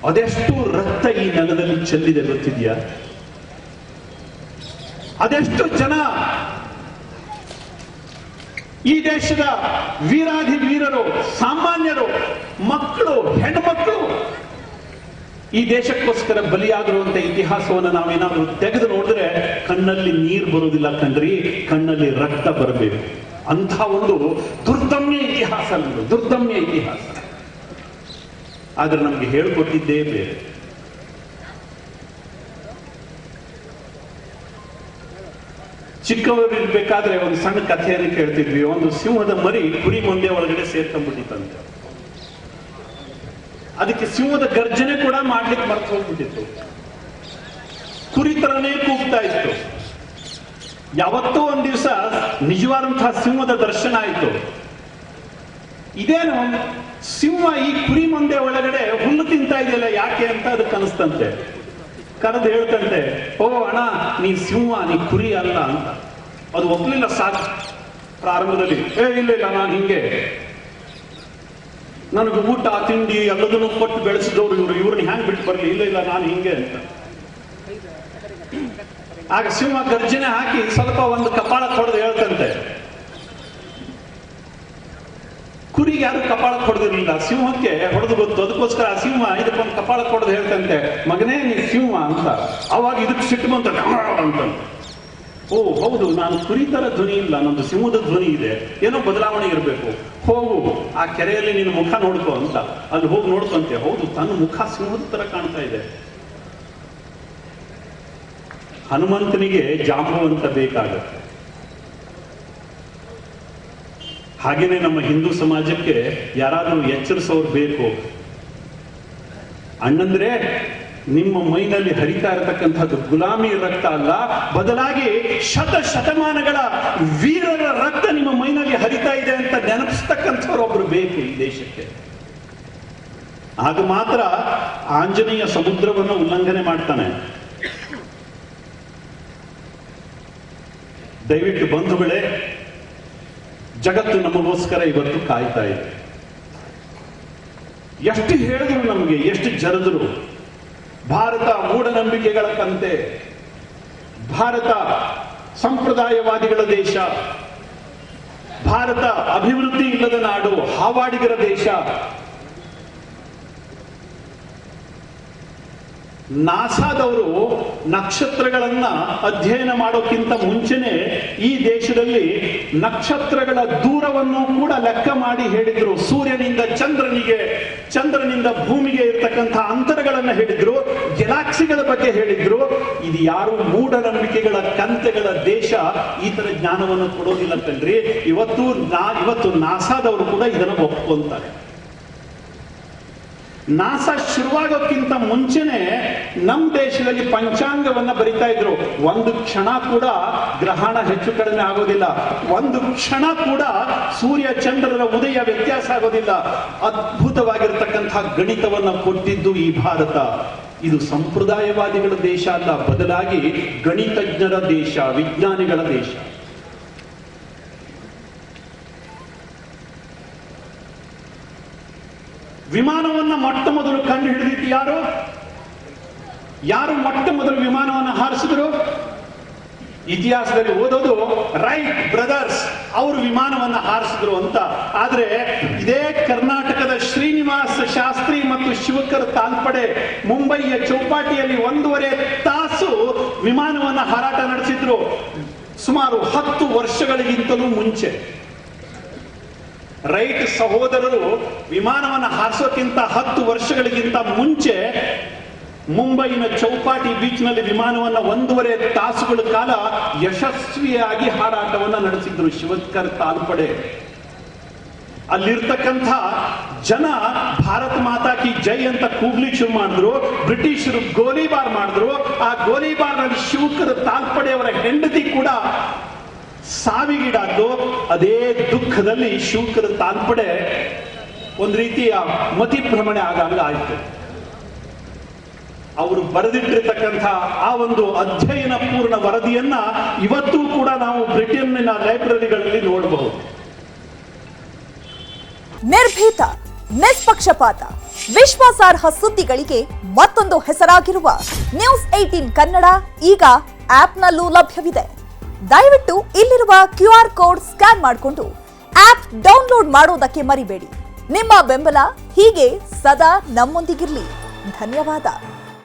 ಅದೆಷ್ಟು ರಕ್ತ ಈ ನೆಲದಲ್ಲಿ ಚೆಲ್ಲಿದೆ ಗೊತ್ತಿದೆಯಾ? ಅದೆಷ್ಟು ಜನ ಈ ದೇಶದ ವೀರಾಧಿ ವೀರರು, ಸಾಮಾನ್ಯರು, ಮಕ್ಕಳು, ಹೆಣ್ಮಕ್ಕಳು ಈ ದೇಶಕ್ಕೋಸ್ಕರ ಬಲಿಯಾಗಿರುವಂತ ಇತಿಹಾಸವನ್ನು ನಾವೇನಾದ್ರೂ ತೆಗೆದು ನೋಡಿದ್ರೆ ಕಣ್ಣಲ್ಲಿ ನೀರು ಬರುವುದಿಲ್ಲ ಕಣ್ರಿ, ಕಣ್ಣಲ್ಲಿ ರಕ್ತ ಬರಬೇಕು. ಅಂಥ ಒಂದು ದುರ್ದಮ್ಯ ಇತಿಹಾಸ, ದುರ್ದಮ್ಯ ಇತಿಹಾಸ. ಆದ್ರೆ ನಮ್ಗೆ ಹೇಳ್ಕೊಟ್ಟಿದ್ದೇ ಬೇರೆ. ಚಿಕ್ಕವರು ಇರ್ಬೇಕಾದ್ರೆ ಒಂದು ಸಣ್ಣ ಕಥೆಯನ್ನು ಕೇಳ್ತಿದ್ವಿ. ಒಂದು ಸಿಂಹದ ಮರಿ ಕುರಿ ಮಂದೆ ಒಳಗಡೆ ಸೇರ್ಕೊಂಡ್ಬಿಟ್ಟಿತ್ತಂತೆ. ಅದಕ್ಕೆ ಸಿಂಹದ ಗರ್ಜನೆ ಕೂಡ ಮಾಡ್ಲಿಕ್ಕೆ ಮರ್ತು ಹೋಗ್ಬಿಟ್ಟಿತ್ತು. ಕುರಿ ತರನೇ ಕೂಗ್ತಾ ಇತ್ತು. ಯಾವತ್ತೋ ಒಂದ್ ದಿವಸ ನಿಜವಾದಂತಹ ಸಿಂಹದ ದರ್ಶನ ಆಯ್ತು. ಇದೇನು ಸಿಂಹ ಈ ಕುರಿ ಮಂದೆ ಒಳಗಡೆ ಹುಲ್ಲು ತಿಂತಾ ಇದೆಯಲ್ಲ, ಯಾಕೆ ಅಂತ ಅದಕ್ಕೆ ಅನಿಸ್ತಂತೆ. ಕರೆದು ಹೇಳ್ತಂತೆ, ಓ ಅಣ್ಣ, ನೀ ಸಿಂಹ, ನೀ ಕುರಿ ಅಲ್ಲ ಅಂತ. ಅದು ಒಪ್ಲಿಲ್ಲ. ಸಾಕು ಪ್ರಾರಂಭದಲ್ಲಿ ಇಲ್ಲ ಇಲ್ಲ, ನಾನು ಹಿಂಗೆ, ನನಗೆ ಊಟ ತಿಂಡಿ ಎಲ್ಲದನ್ನು ಕೊಟ್ಟು ಬೆಳೆಸಿದವರು ಇವ್ರನ್ನ ಹ್ಯಾಂಗ್ ಬಿಟ್ಟು ಬರ್ಲಿ, ಇಲ್ಲ ಇಲ್ಲ ನಾನು ಹಿಂಗೆ ಅಂತ. ಆಗ ಸಿಂಹ ಗರ್ಜನೆ ಹಾಕಿ ಸ್ವಲ್ಪ ಒಂದು ಕಪಾಳ ಹೊಡೆದು ಹೇಳ್ತಂತೆ. ಕುರಿಗೆ ಯಾರು ಕಪಾಳ ಹೊಡೆದಿರ್ಲಿಲ್ಲ, ಸಿಂಹಕ್ಕೆ ಹೊಡೆದು ಗೊತ್ತು. ಅದಕ್ಕೋಸ್ಕರ ಆ ಸಿಂಹ ಇದಕ್ಕೊಂದು ಕಪಾಳ ಹೊಡೆದು ಹೇಳ್ತಂತೆ, ಮಗನೇ ನೀ ಸಿಂಹ ಅಂತ. ಅವಾಗ ಇದಕ್ಕೆ ಸಿಟ್ಟು ಬಂತ ಅಂತ. ಓ ಹೌದು, ನಾನು ಕುರಿ ತರ ಧ್ವನಿ ಇಲ್ಲ, ನಂದು ಸಿಂಹದ ಧ್ವನಿ ಇದೆ, ಏನೋ ಬದಲಾವಣೆ ಇರಬೇಕು. ಹೋಗು ಆ ಕೆರೆಯಲ್ಲಿ ನಿನ್ನ ಮುಖ ನೋಡ್ಕೋ ಅಂತ. ಅಲ್ಲಿ ಹೋಗಿ ನೋಡ್ಕೊಂತೆ, ಹೌದು ತನ್ನ ಮುಖ ಸಿಂಹದ ತರ ಕಾಣ್ತಾ ಇದೆ. ಹನುಮಂತನಿಗೆ ಜಾಂಬವಂತ ಬೇಕಾಗತ್ತೆ. ಹಾಗೇನೆ ನಮ್ಮ ಹಿಂದೂ ಸಮಾಜಕ್ಕೆ ಯಾರಾದ್ರೂ ಎಚ್ಚರಿಸೋರು ಬೇಕು. ಅಣ್ಣಂದ್ರೆ ನಿಮ್ಮ ಮೈನಲ್ಲಿ ಹರಿತಾ ಇರತಕ್ಕಂಥದ್ದು ಗುಲಾಮಿ ರಕ್ತ ಅಲ್ಲ, ಬದಲಾಗಿ ಶತಮಾನಗಳ ವೀರರ ರಕ್ತ ನಿಮ್ಮ ಮೈನಲ್ಲಿ ಹರಿತಾ ಇದೆ ಅಂತ ನೆನಪಿಸ್ತಕ್ಕಂಥವ್ರೊಬ್ರು ಬೇಕು ಈ ದೇಶಕ್ಕೆ. ಆಗ ಮಾತ್ರ ಆಂಜನೇಯ ಸಮುದ್ರವನ್ನು ಉಲ್ಲಂಘನೆ ಮಾಡ್ತಾನೆ. ದಯವಿಟ್ಟು ಬಂಧುಗಳೇ, ಜಗತ್ತು ನಮಗೋಸ್ಕರ ಇವತ್ತು ಕಾಯ್ತಾ ಇದೆ. ಎಷ್ಟು ಹೇಳಿದ್ರು ನಮಗೆ, ಎಷ್ಟು ಜರದ್ರು. ಭಾರತ ಮೂಢನಂಬಿಕೆಗಳ ಕಂತೆ, ಭಾರತ ಸಂಪ್ರದಾಯವಾದಿಗಳ ದೇಶ, ಭಾರತ ಅಭಿವೃದ್ಧಿ ಇಲ್ಲದ ನಾಡು, ಹಾವಾಡಿಗರ ದೇಶ. ನಾಸಾದವರು ನಕ್ಷತ್ರಗಳನ್ನ ಅಧ್ಯಯನ ಮಾಡೋಕ್ಕಿಂತ ಮುಂಚೆನೆ ಈ ದೇಶದಲ್ಲಿ ನಕ್ಷತ್ರಗಳ ದೂರವನ್ನು ಕೂಡ ಲೆಕ್ಕ ಮಾಡಿ ಹೇಳಿದ್ರು. ಸೂರ್ಯನಿಂದ ಚಂದ್ರನಿಗೆ, ಚಂದ್ರನಿಂದ ಭೂಮಿಗೆ ಇರ್ತಕ್ಕಂಥ ಅಂತರಗಳನ್ನ ಹೇಳಿದ್ರು, ಗ್ಯಾಲಾಕ್ಸಿಗಳ ಬಗ್ಗೆ ಹೇಳಿದ್ರು. ಇದು ಯಾರು ಮೂಢನಂಬಿಕೆಗಳ ಕಂತೆಗಳ ದೇಶ ಈ ತರ ಜ್ಞಾನವನ್ನು ಕೊಡೋದಿಲ್ಲ ಕಣ್ರಿ. ಇವತ್ತು ನಾಸಾದವರು ಕೂಡ ಇದನ್ನು ಒಪ್ಕೊಂತಾರೆ. ನಾಸಾ ಶುರುವಾಗೋಕ್ಕಿಂತ ಮುಂಚೆನೆ ನಮ್ಮ ದೇಶದಲ್ಲಿ ಪಂಚಾಂಗವನ್ನ ಬರಿತಾ ಇದ್ರು. ಒಂದು ಕ್ಷಣ ಕೂಡ ಗ್ರಹಣ ಹೆಚ್ಚು ಕಡಿಮೆ ಆಗೋದಿಲ್ಲ, ಒಂದು ಕ್ಷಣ ಕೂಡ ಸೂರ್ಯ ಚಂದ್ರರ ಉದಯ ವ್ಯತ್ಯಾಸ ಆಗೋದಿಲ್ಲ. ಅದ್ಭುತವಾಗಿರ್ತಕ್ಕಂಥ ಗಣಿತವನ್ನ ಕೊಟ್ಟಿದ್ದು ಈ ಭಾರತ. ಇದು ಸಂಪ್ರದಾಯವಾದಿಗಳ ದೇಶ ಅಲ್ಲ, ಬದಲಾಗಿ ಗಣಿತಜ್ಞರ ದೇಶ, ವಿಜ್ಞಾನಿಗಳ ದೇಶ. ವಿಮಾನವನ್ನ ಮೊಟ್ಟ ಮೊದಲು ಕಂಡು ಹಿಡಿದಿತ್ತು ಯಾರು? ಮೊಟ್ಟ ಮೊದಲು ವಿಮಾನವನ್ನು ಹಾರಿಸಿದ್ರು? ಇತಿಹಾಸದಲ್ಲಿ ಓದೋದು ರೈಟ್ ಬ್ರದರ್ಸ್ ಅವರು ವಿಮಾನವನ್ನ ಹಾರಿಸಿದ್ರು ಅಂತ. ಆದ್ರೆ ಇದೇ ಕರ್ನಾಟಕದ ಶ್ರೀನಿವಾಸ ಶಾಸ್ತ್ರಿ ಮತ್ತು ಶಿವಕರ್ ತಾಲ್ಪಡೆ ಮುಂಬಯಿಯ ಚೌಪಾಟಿಯಲ್ಲಿ 1.5 ತಾಸು ವಿಮಾನವನ್ನ ಹಾರಾಟ ನಡೆಸಿದ್ರು. ಸುಮಾರು 10 ವರ್ಷಗಳಿಗಿಂತಲೂ ಮುಂಚೆ. ರೈಟ್ ಸಹೋದರರು ವಿಮಾನವನ್ನು ಹಾರಿಸೋಕ್ಕಿಂತ 10 ವರ್ಷಗಳಿಗಿಂತ ಮುಂಚೆ ಮುಂಬೈನ ಚೌಪಾಟಿ ಬೀಚ್ ನಲ್ಲಿ ವಿಮಾನವನ್ನ 1.5 ತಾಸುಗಳ ಕಾಲ ಯಶಸ್ವಿಯಾಗಿ ಹಾರಾಟವನ್ನ ನಡೆಸಿದ್ರು ಶಿವಕರ್ ತಾಲ್ಪಡೆ. ಅಲ್ಲಿರ್ತಕ್ಕಂಥ ಜನ ಭಾರತ ಮಾತಾ ಕಿ ಜೈ ಅಂತ ಕೂಗ್ಲಿಕ್ಕೆ ಶುರು ಮಾಡಿದ್ರು. ಬ್ರಿಟಿಷರು ಗೋಲಿಬಾರ್ ಮಾಡಿದ್ರು. ಆ ಗೋಲಿಬಾರ್ ನಲ್ಲಿ ಶಿವಕರ್ ತಾಲ್ಪಡೆ ಅವರ ಹೆಂಡತಿ ಕೂಡ ಸಾವಿಗೀಡಾದ್ದು. ಅದೇ ದುಃಖದಲ್ಲಿ ಶಿವಕರ್ ತಾಲ್ಪಡೆ ಒಂದು ರೀತಿಯ ಮತಿ ಭ್ರಮಣೆ ಆಗಾಗ ಆಯ್ತು. ಅವರು ಬರೆದಿಟ್ಟಿರ್ತಕ್ಕಂಥ ಆ ಒಂದು ಅಧ್ಯಯನ ಪೂರ್ಣ ವರದಿಯನ್ನ ಇವತ್ತೂ ಕೂಡ ನಾವು ಬ್ರಿಟನ್ನಿನ ಲೈಬ್ರರಿಗಳಲ್ಲಿ ನೋಡಬಹುದು. ನಿರ್ಭೀತ, ನಿಷ್ಪಕ್ಷಪಾತ, ವಿಶ್ವಾಸಾರ್ಹ ಸುದ್ದಿಗಳಿಗೆ ಮತ್ತೊಂದು ಹೆಸರಾಗಿರುವ ನ್ಯೂಸ್ 18 ಕನ್ನಡ ಈಗ ಆಪ್ನಲ್ಲೂ ಲಭ್ಯವಿದೆ. ದಯವಿಟ್ಟು ಇಲ್ಲಿರುವ QR ಕೋಡ್ ಸ್ಕ್ಯಾನ್ ಮಾಡಿಕೊಂಡು ಆಪ್ ಡೌನ್ಲೋಡ್ ಮಾಡೋದಕ್ಕೆ ಮರಿಬೇಡಿ. ನಿಮ್ಮ ಬೆಂಬಲ ಹೀಗೆ ಸದಾ ನಮ್ಮೊಂದಿಗಿರಲಿ. ಧನ್ಯವಾದ.